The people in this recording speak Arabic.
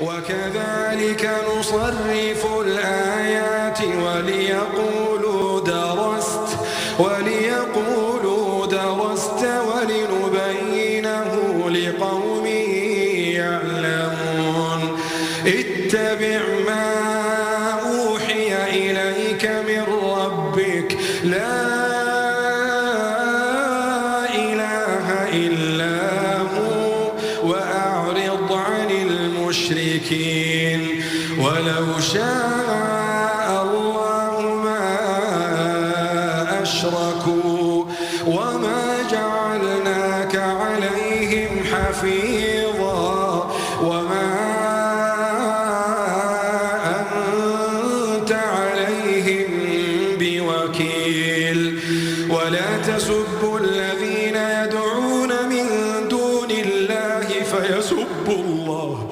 وكذلك نصرف الآيات وليقولوا درست ولنبينه لقوم يعلمون اتبع ما أوحي إليك من ربك لا إله إلا هو وأعرض عن المشركين ولو شاء الله ما أشركوا وما جعلناك عليهم حفيظا وما أنت عليهم بوكيل ولا تسبوا الذين يدعون من دون الله فيسبوا الله